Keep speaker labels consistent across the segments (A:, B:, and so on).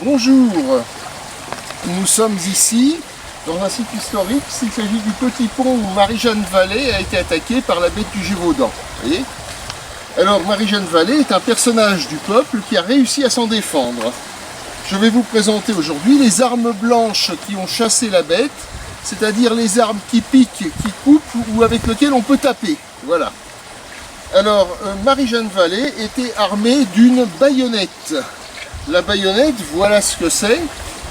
A: Bonjour, nous sommes ici dans un site historique. Il s'agit du petit pont où Marie-Jeanne Vallée a été attaquée par la bête du Gévaudan. Voyez. Alors Marie-Jeanne Vallée est un personnage du peuple qui a réussi à s'en défendre. Je vais vous présenter aujourd'hui les armes blanches qui ont chassé la bête, c'est-à-dire les armes qui piquent, qui coupent ou avec lesquelles on peut taper. Voilà. Alors Marie-Jeanne Vallée était armée d'une baïonnette. La baïonnette, voilà ce que c'est,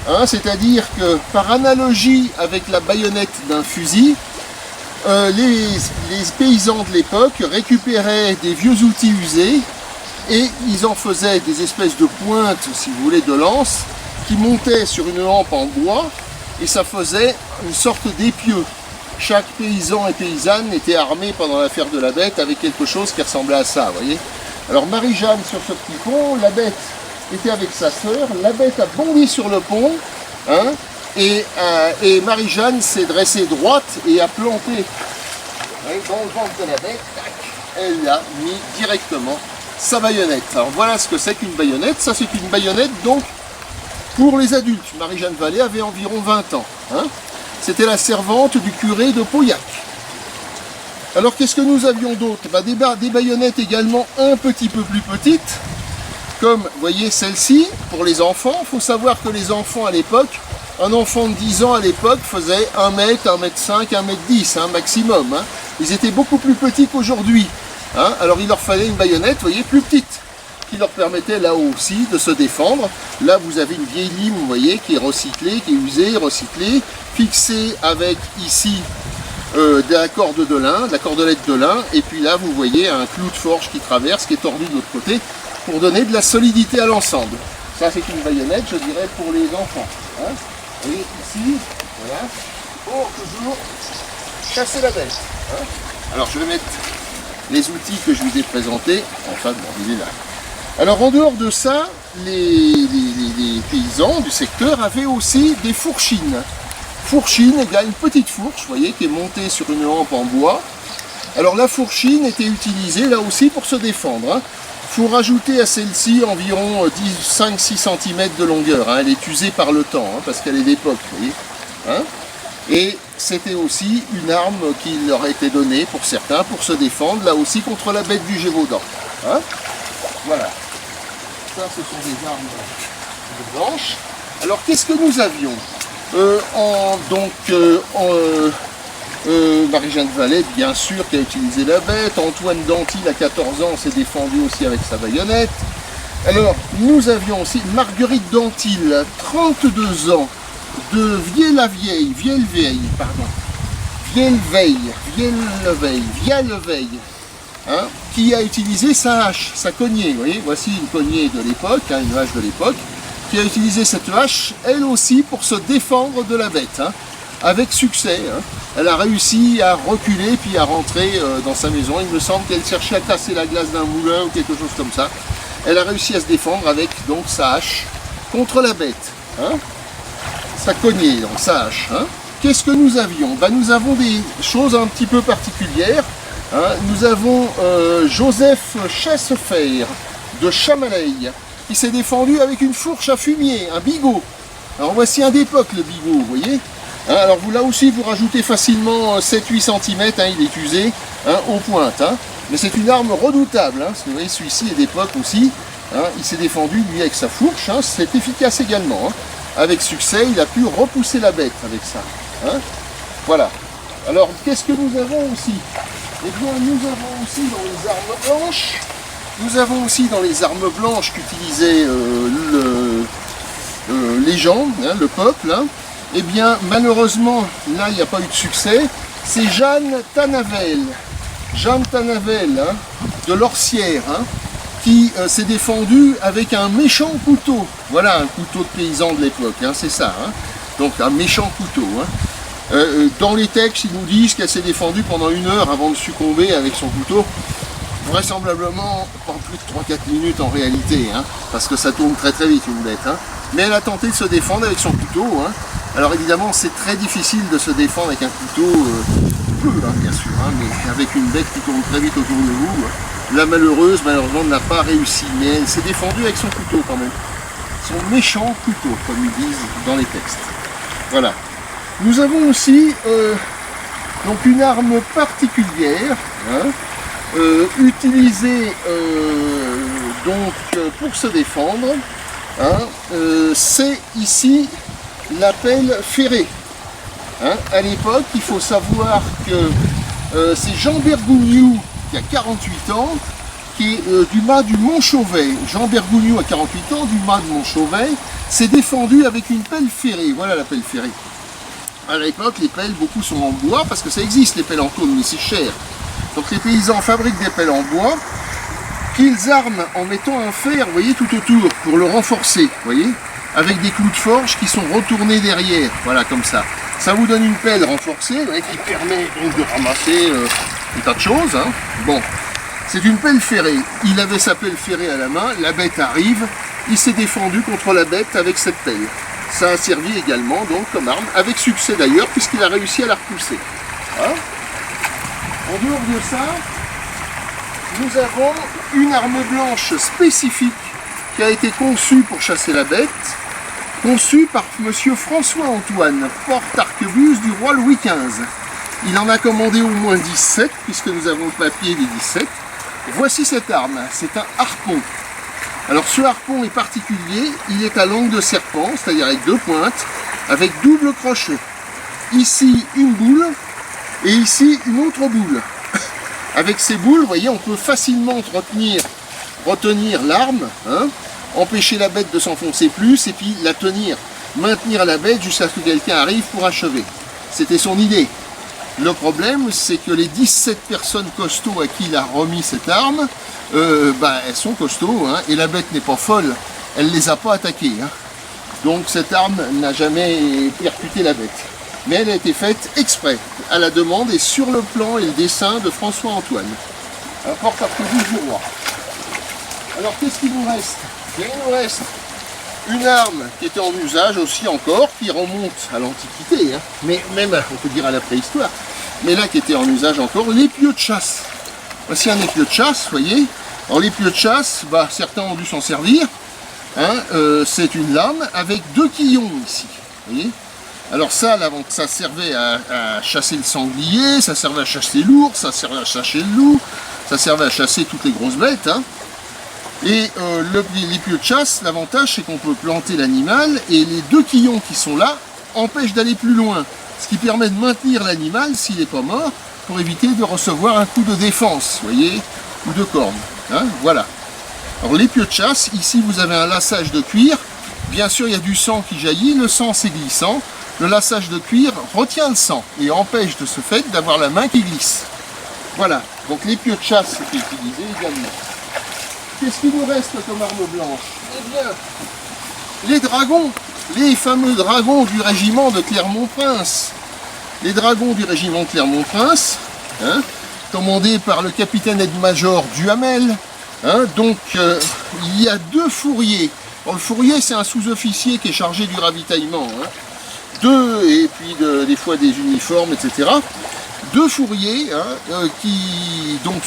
A: hein, c'est-à-dire que par analogie avec la baïonnette d'un fusil, les paysans de l'époque récupéraient des vieux outils usés et ils en faisaient des espèces de pointes, si vous voulez, de lance, qui montaient sur une hampe en bois et ça faisait une sorte d'épieu. Chaque paysan et paysanne était armé pendant l'affaire de la bête avec quelque chose qui ressemblait à ça, vous voyez. Alors Marie-Jeanne sur ce petit pont, la bête était avec sa sœur, la bête a bondi sur le pont, hein, et Marie-Jeanne s'est dressée droite et a planté dans le ventre de la bête, tac, elle a mis directement sa baïonnette. Alors voilà ce que c'est qu'une baïonnette, ça c'est une baïonnette donc pour les adultes. Marie-Jeanne Vallée avait environ 20 ans, hein. C'était la servante du curé de Pauillac. Alors qu'est-ce que nous avions d'autre? Des baïonnettes également un petit peu plus petites, comme, vous voyez, celle-ci, pour les enfants. Il faut savoir que les enfants à l'époque, un enfant de 10 ans à l'époque faisait 1 mètre, 1 mètre 5, 1 mètre 10, hein, maximum. Hein. Ils étaient beaucoup plus petits qu'aujourd'hui. Hein. Alors il leur fallait une baïonnette, vous voyez, plus petite, qui leur permettait là aussi de se défendre. Là vous avez une vieille lime, vous voyez, qui est recyclée, qui est usée, recyclée, fixée avec ici de la corde de lin, de la cordelette de lin, et puis là vous voyez un clou de forge qui traverse, qui est tordu de l'autre côté, pour donner de la solidité à l'ensemble. Ça c'est une baïonnette, je dirais, pour les enfants. Hein. Et ici, voilà, pour toujours chasser la bête. Hein. Alors je vais mettre les outils que je vous ai présentés. Enfin, bon, il est là. Alors en dehors de ça, les paysans du secteur avaient aussi des fourchines. Fourchine égale une petite fourche, vous voyez, qui est montée sur une hampe en bois. Alors la fourchine était utilisée là aussi pour se défendre. Hein. Il faut rajouter à celle-ci environ 5-6 cm de longueur. Hein. Elle est usée par le temps, hein, parce qu'elle est d'époque. Hein. Et c'était aussi une arme qui leur a été donnée pour certains pour se défendre, là aussi contre la bête du Gévaudan. Hein. Voilà. Ça, ce sont des armes blanches. Alors, qu'est-ce que nous avions? Marie-Jeanne Vallée, bien sûr, qui a utilisé la bête. Antoine Dantil, à 14 ans, s'est défendu aussi avec sa baïonnette. Alors, nous avions aussi Marguerite Dantil, 32 ans, de Vielle-Veille, hein, qui a utilisé sa hache, sa cognée. Vous voyez, voici une cognée de l'époque, hein, une hache de l'époque, qui a utilisé cette hache, elle aussi, pour se défendre de la bête. Hein. Avec succès, hein. Elle a réussi à reculer puis à rentrer dans sa maison. Il me semble qu'elle cherchait à casser la glace d'un moulin ou quelque chose comme ça. Elle a réussi à se défendre avec donc sa hache contre la bête. Hein. Sa cognée, donc sa hache. Hein. Qu'est-ce que nous avions? Nous avons des choses un petit peu particulières. Hein. Nous avons Joseph Chassefer de Chamaleil qui s'est défendu avec une fourche à fumier, un bigot. Alors voici un d'époque le bigot, vous voyez. Hein, alors vous, là aussi vous rajoutez facilement 7-8 cm, hein, il est usé, hein, aux pointes. Hein. Mais c'est une arme redoutable, hein, parce que vous voyez celui-ci est d'époque aussi. Hein, il s'est défendu lui avec sa fourche, hein, c'est efficace également. Hein. Avec succès, il a pu repousser la bête avec ça. Hein. Voilà. Alors qu'est-ce que nous avons aussi? Eh bien nous avons aussi dans les armes blanches, qu'utilisaient les gens, hein, le peuple. Hein. Eh bien, malheureusement, là, il n'y a pas eu de succès. C'est Jeanne Tanavel, hein, de l'Orsière, hein, qui s'est défendue avec un méchant couteau. Voilà, un couteau de paysan de l'époque, hein, c'est ça. Hein. Donc, un méchant couteau. Hein. Dans les textes, ils nous disent qu'elle s'est défendue pendant 1 heure avant de succomber avec son couteau. Vraisemblablement, pas plus de 3-4 minutes en réalité, hein, parce que ça tourne très très vite une bête. Hein. Mais elle a tenté de se défendre avec son couteau. Hein. Alors évidemment, c'est très difficile de se défendre avec un couteau, hein, bien sûr, hein, mais avec une bête qui tourne très vite autour de vous. Hein. La malheureuse, malheureusement, n'a pas réussi, mais elle s'est défendue avec son couteau quand même. sont méchants plutôt, comme ils disent dans les textes. Voilà. Nous avons aussi donc une arme particulière, hein, utilisée donc pour se défendre. Hein, c'est ici la pelle ferrée. Hein, à l'époque, il faut savoir que c'est Jean Bergougnoux, qui a 48 ans, qui est du mât du Mont-Chauvet. Jean Bergougnoux a 48 ans, du mât de Mont-Chauvet, s'est défendu avec une pelle ferrée. Voilà la pelle ferrée. À l'époque, les pelles, beaucoup sont en bois, parce que ça existe les pelles en tôle, mais c'est cher. Donc les paysans fabriquent des pelles en bois, qu'ils arment en mettant un fer, vous voyez, tout autour, pour le renforcer, vous voyez, avec des clous de forge qui sont retournés derrière, voilà, comme ça. Ça vous donne une pelle renforcée, vous voyez, qui permet donc de ramasser un tas de choses, hein. Bon, c'est une pelle ferrée. Il avait sa pelle ferrée à la main, la bête arrive, il s'est défendu contre la bête avec cette pelle. Ça a servi également, donc, comme arme, avec succès d'ailleurs, puisqu'il a réussi à la repousser. Hein. En dehors de ça, nous avons une arme blanche spécifique qui a été conçue pour chasser la bête, conçue par monsieur François-Antoine, porte-arquebuse du roi Louis XV. Il en a commandé au moins 17, puisque nous avons le papier des 17. Voici cette arme, c'est un harpon. Alors ce harpon est particulier, il est à langue de serpent, c'est-à-dire avec deux pointes, avec double crochet. Ici une boule, et ici une autre boule. Avec ces boules, vous voyez, on peut facilement retenir l'arme, hein, empêcher la bête de s'enfoncer plus, et puis la tenir, maintenir la bête jusqu'à ce que quelqu'un arrive pour achever. C'était son idée. Le problème, c'est que les 17 personnes costauds à qui il a remis cette arme, elles sont costauds, hein, et la bête n'est pas folle, elle ne les a pas attaqués. Hein. Donc cette arme n'a jamais percuté la bête. Mais elle a été faite exprès, à la demande et sur le plan et le dessin de François-Antoine, un porte-arquebuse du roi. Alors qu'est-ce qu'il nous reste? Il nous reste une arme qui était en usage aussi encore, qui remonte à l'Antiquité, hein, mais même on peut dire à la préhistoire, mais là qui était en usage encore, l'épieu de chasse. Voici un épieu de chasse, vous voyez. Alors l'épieu de chasse, certains ont dû s'en servir. Hein, c'est une lame avec deux quillons ici, vous voyez. Alors ça servait à chasser le sanglier, ça servait à chasser l'ours, ça servait à chasser le loup, ça servait à chasser toutes les grosses bêtes. Hein. Et l'épieu de chasse, l'avantage c'est qu'on peut planter l'animal et les deux quillons qui sont là empêchent d'aller plus loin. Ce qui permet de maintenir l'animal s'il n'est pas mort pour éviter de recevoir un coup de défense, vous voyez, ou de corne. Hein, voilà. Alors l'épieu de chasse, ici vous avez un lassage de cuir. Bien sûr il y a du sang qui jaillit, le sang c'est glissant. Le lassage de cuir retient le sang et empêche de ce fait d'avoir la main qui glisse. Voilà, donc l'épieu de chasse était utilisé également. Qu'est-ce qu'il nous reste comme arme blanche? Eh bien, les dragons, les fameux dragons du régiment de Clermont-Prince. Les dragons du régiment de Clermont-Prince, hein, commandés par le capitaine aide-major Duhamel. Hein, donc, il y a deux fourriers. Alors, le fourrier, c'est un sous-officier qui est chargé du ravitaillement. Hein. Et puis des fois des uniformes, etc. Deux fourriers, hein, qui, donc,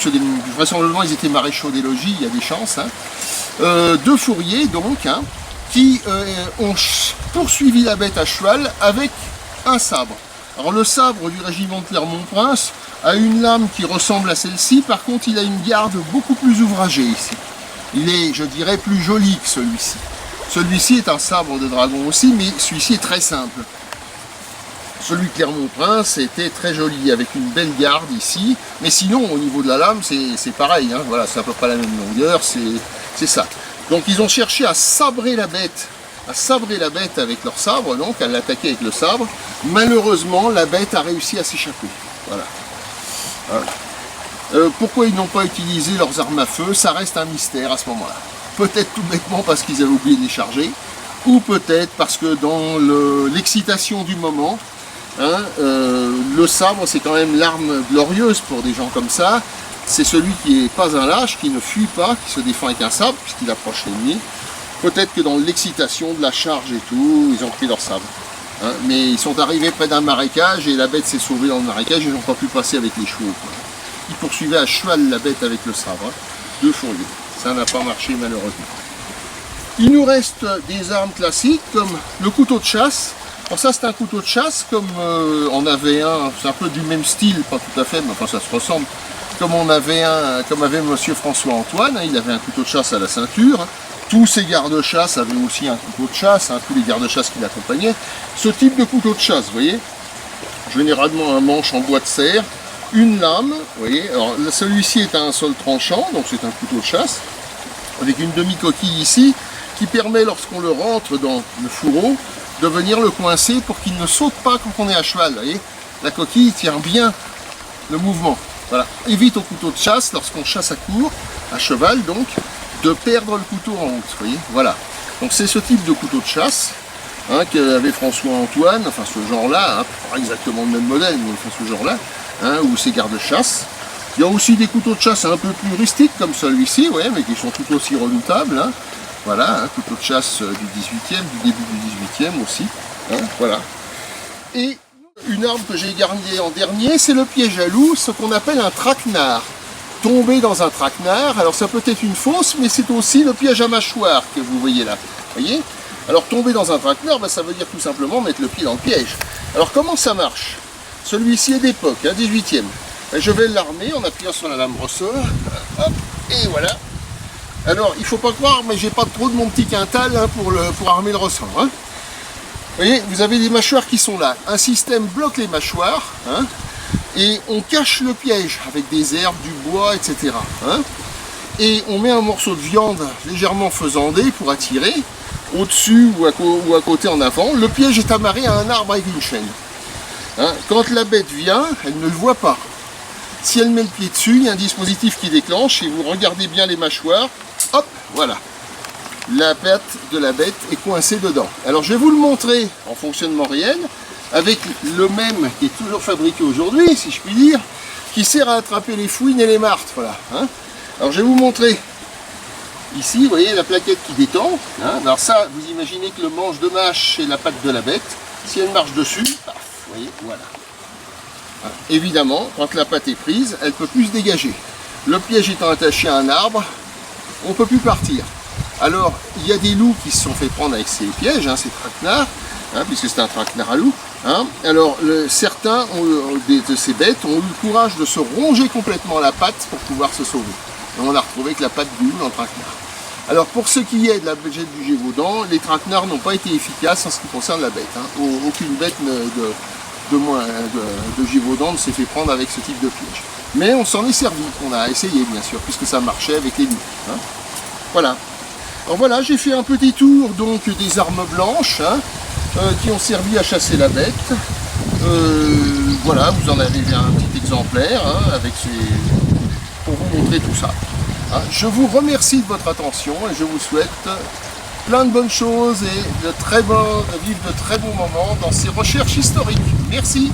A: vraisemblablement, ils étaient maréchaux des logis, il y a des chances. Hein. Deux fourriers, donc, hein, qui ont poursuivi la bête à cheval avec un sabre. Alors, le sabre du régiment de Clermont-Prince a une lame qui ressemble à celle-ci, par contre, il a une garde beaucoup plus ouvragée ici. Il est, je dirais, plus joli que celui-ci. Celui-ci est un sabre de dragon aussi, mais celui-ci est très simple. Celui de Clermont-Prince était très joli, avec une belle garde ici. Mais sinon, au niveau de la lame, c'est pareil. Hein, voilà, c'est à peu près la même longueur, c'est ça. Donc ils ont cherché à sabrer la bête avec leur sabre, donc à l'attaquer avec le sabre. Malheureusement, la bête a réussi à s'échapper. Voilà. Hein. Pourquoi ils n'ont pas utilisé leurs armes à feu? Ça reste un mystère à ce moment-là. Peut-être tout bêtement parce qu'ils avaient oublié de les charger, ou peut-être parce que dans l'excitation du moment, hein, le sabre c'est quand même l'arme glorieuse pour des gens comme ça. C'est celui qui n'est pas un lâche, qui ne fuit pas, qui se défend avec un sabre puisqu'il approche l'ennemi. Peut-être que dans l'excitation de la charge et tout, ils ont pris leur sabre. Hein, mais ils sont arrivés près d'un marécage et la bête s'est sauvée dans le marécage, ils n'ont pas pu passer avec les chevaux. Quoi. Ils poursuivaient à cheval la bête avec le sabre. Hein. Deux fourriers. Ça n'a pas marché malheureusement. Il nous reste des armes classiques comme le couteau de chasse. Alors ça c'est un couteau de chasse comme on avait un, c'est un peu du même style, pas tout à fait, mais enfin ça se ressemble. Comme avait Monsieur François Antoine, hein, il avait un couteau de chasse à la ceinture. Tous ses gardes-chasse avaient aussi un couteau de chasse, hein, tous les gardes-chasse qui l'accompagnaient. Ce type de couteau de chasse, vous voyez, généralement un manche en bois de serre, une lame, vous voyez. Alors celui-ci est un sol tranchant, donc c'est un couteau de chasse, avec une demi-coquille ici, qui permet, lorsqu'on le rentre dans le fourreau, de venir le coincer pour qu'il ne saute pas quand on est à cheval. Vous voyez, la coquille tient bien le mouvement. Voilà. Évite au couteau de chasse, lorsqu'on chasse à court, à cheval donc, de perdre le couteau en route. Vous voyez, voilà. Donc c'est ce type de couteau de chasse hein, qu'avait François Antoine, enfin ce genre-là, hein, pas exactement le même modèle, mais enfin ce genre-là, hein, ou ses gardes-chasse. Il y a aussi des couteaux de chasse un peu plus rustiques comme celui-ci, ouais, mais qui sont tout aussi redoutables. Hein. Voilà, un couteau de chasse du 18e, du début du 18e aussi. Hein, voilà. Et une arme que j'ai gardée en dernier, c'est le piège à loup, ce qu'on appelle un traquenard. Tomber dans un traquenard, alors ça peut être une fausse, mais c'est aussi le piège à mâchoire que vous voyez là. Voyez? Alors tomber dans un traquenard, ben, ça veut dire tout simplement mettre le pied dans le piège. Alors comment ça marche? Celui-ci est d'époque, hein, 18e. Ben, je vais l'armer en appuyant sur la lame ressort. Hop, et voilà. Alors, il ne faut pas croire, mais j'ai pas trop de mon petit quintal hein, pour armer le ressort. Hein. Vous voyez, vous avez des mâchoires qui sont là. Un système bloque les mâchoires, hein, et on cache le piège avec des herbes, du bois, etc. Hein. Et on met un morceau de viande légèrement faisandé pour attirer, au-dessus ou à côté en avant. Le piège est amarré à un arbre avec une chaîne. Hein. Quand la bête vient, elle ne le voit pas. Si elle met le pied dessus, il y a un dispositif qui déclenche et vous regardez bien les mâchoires. Hop, voilà. La patte de la bête est coincée dedans. Alors je vais vous le montrer en fonctionnement réel, avec le même qui est toujours fabriqué aujourd'hui, si je puis dire, qui sert à attraper les fouines et les martres. Voilà. Hein. Alors je vais vous montrer ici, vous voyez la plaquette qui détend. Hein. Alors ça, vous imaginez que le manche de mâche, c'est la patte de la bête. Si elle marche dessus, paf, vous voyez, voilà. Évidemment, quand la patte est prise, elle ne peut plus se dégager. Le piège étant attaché à un arbre, on ne peut plus partir. Alors, il y a des loups qui se sont fait prendre avec ces pièges, hein, ces traquenards, hein, puisque c'est un traquenard à loup. Hein. Alors, certains de ces bêtes ont eu le courage de se ronger complètement la patte pour pouvoir se sauver. Et on a retrouvé avec la patte du loup dans le traquenard. Alors, pour ce qui est de la bête du Gévaudan, les traquenards n'ont pas été efficaces en ce qui concerne la bête. Hein. Aucune bête de Gévaudan ne s'est fait prendre avec ce type de piège. Mais on s'en est servi, on a essayé bien sûr, puisque ça marchait avec les loups. Hein. Voilà. Alors voilà, j'ai fait un petit tour donc des armes blanches hein, qui ont servi à chasser la bête. Voilà, vous en avez un petit exemplaire hein, avec pour vous montrer tout ça. Hein. Je vous remercie de votre attention et je vous souhaite plein de bonnes choses et vivre de très bons moments dans ces recherches historiques. Merci.